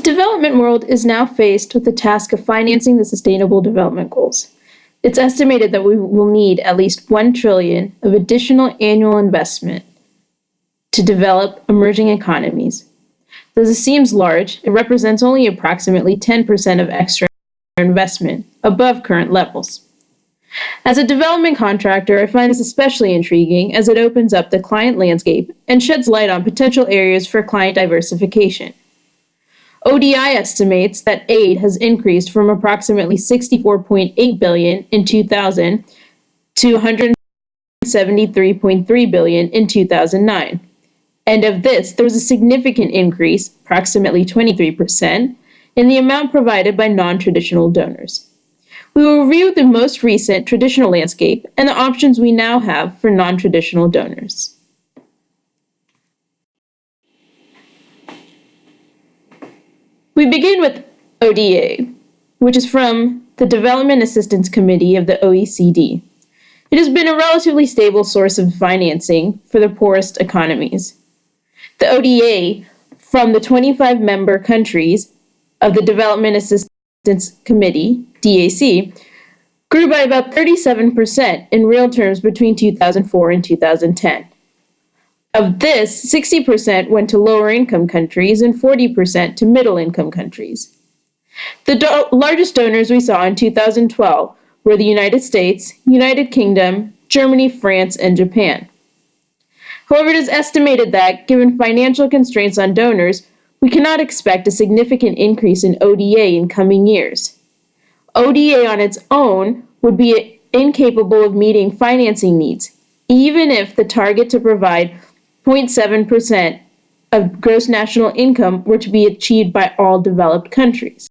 development world is now faced with the task of financing the Sustainable Development Goals. It's estimated that we will need at least $1 trillion of additional annual investment to develop emerging economies. Though this seems large, it represents only approximately 10% of extra investment above current levels. As a development contractor, I find this especially intriguing as it opens up the client landscape and sheds light on potential areas for client diversification. ODI estimates that aid has increased from approximately $64.8 billion in 2000 to $173.3 billion in 2009. And of this, there was a significant increase, approximately 23%, in the amount provided by non-traditional donors. We will review the most recent traditional landscape and the options we now have for non-traditional donors. We begin with ODA, which is from the Development Assistance Committee of the OECD. It has been a relatively stable source of financing for the poorest economies. The ODA from the 25 member countries of the Development Assistance Committee, DAC, grew by about 37% in real terms between 2004 and 2010. Of this, 60% went to lower income countries and 40% to middle income countries. The largest donors we saw in 2012 were the United States, United Kingdom, Germany, France, and Japan. However, it is estimated that, given financial constraints on donors, we cannot expect a significant increase in ODA in coming years. ODA on its own would be incapable of meeting financing needs, even if the target to provide 0.7% of gross national income were to be achieved by all developed countries.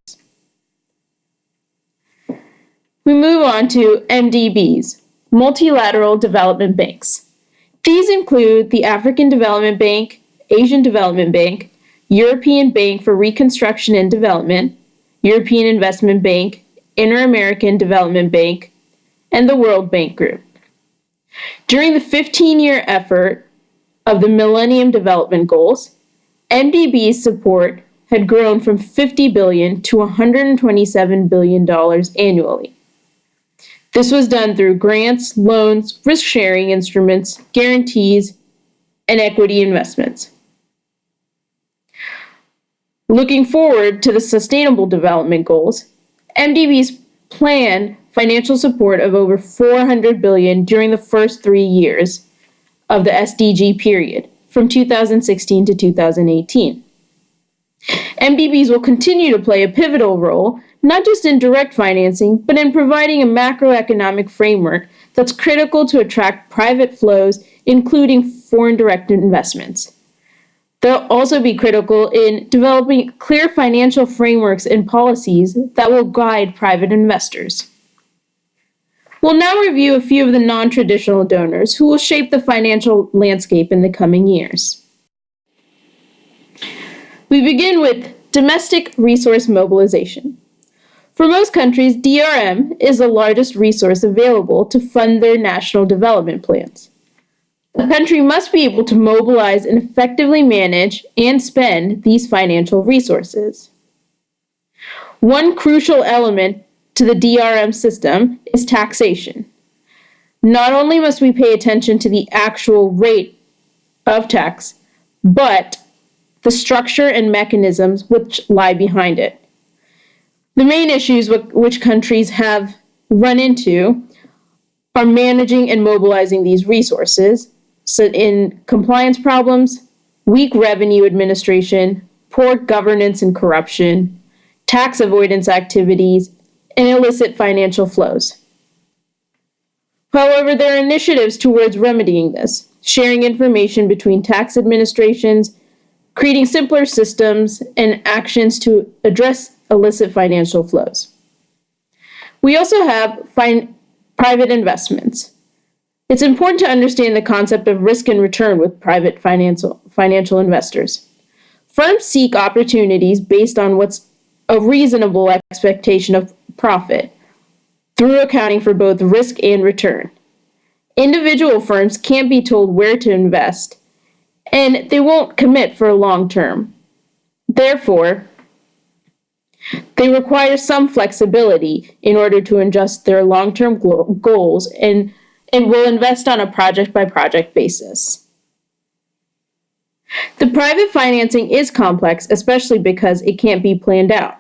We move on to MDBs, Multilateral Development Banks. These include the African Development Bank, Asian Development Bank, European Bank for Reconstruction and Development, European Investment Bank, Inter-American Development Bank, and the World Bank Group. During the 15-year effort of the Millennium Development Goals, MDB's support had grown from $50 billion to $127 billion annually. This was done through grants, loans, risk-sharing instruments, guarantees, and equity investments. Looking forward to the Sustainable Development Goals, MDBs plan financial support of over $400 billion during the first 3 years of the SDG period, from 2016 to 2018. MDBs will continue to play a pivotal role, not just in direct financing, but in providing a macroeconomic framework that's critical to attract private flows, including foreign direct investments. They'll also be critical in developing clear financial frameworks and policies that will guide private investors. We'll now review a few of the non-traditional donors who will shape the financial landscape in the coming years. We begin with domestic resource mobilization. For most countries, DRM is the largest resource available to fund their national development plans. A country must be able to mobilize and effectively manage and spend these financial resources. One crucial element to the DRM system is taxation. Not only must we pay attention to the actual rate of tax, but the structure and mechanisms which lie behind it. The main issues which countries have run into are managing and mobilizing these resources, so in compliance problems, weak revenue administration, poor governance and corruption, tax avoidance activities, and illicit financial flows. However, there are initiatives towards remedying this, sharing information between tax administrations, creating simpler systems, and actions to address illicit financial flows. We also have private investments. It's important to understand the concept of risk and return with private financial investors. Firms seek opportunities based on what's a reasonable expectation of profit, through accounting for both risk and return. Individual firms can't be told where to invest, and they won't commit for a long term. Therefore, They require some flexibility in order to adjust their long-term goals and will invest on a project-by-project basis. The private financing is complex, especially because it can't be planned out.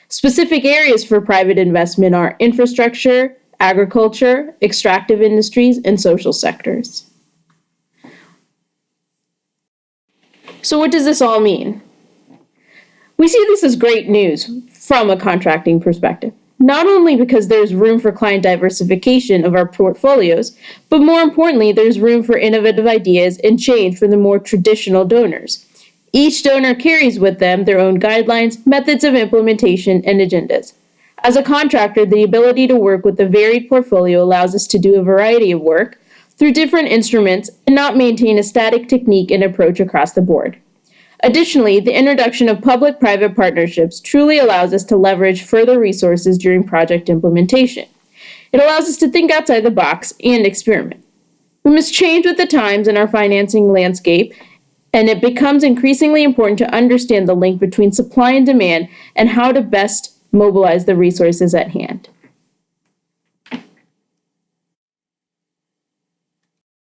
Specific areas for private investment are infrastructure, agriculture, extractive industries, and social sectors. So what does this all mean? We see this as great news from a contracting perspective, not only because there's room for client diversification of our portfolios, but more importantly, there's room for innovative ideas and change for the more traditional donors. Each donor carries with them their own guidelines, methods of implementation, and agendas. As a contractor, the ability to work with a varied portfolio allows us to do a variety of work through different instruments and not maintain a static technique and approach across the board. Additionally, the introduction of public-private partnerships truly allows us to leverage further resources during project implementation. It allows us to think outside the box and experiment. We must change with the times in our financing landscape, and it becomes increasingly important to understand the link between supply and demand and how to best mobilize the resources at hand.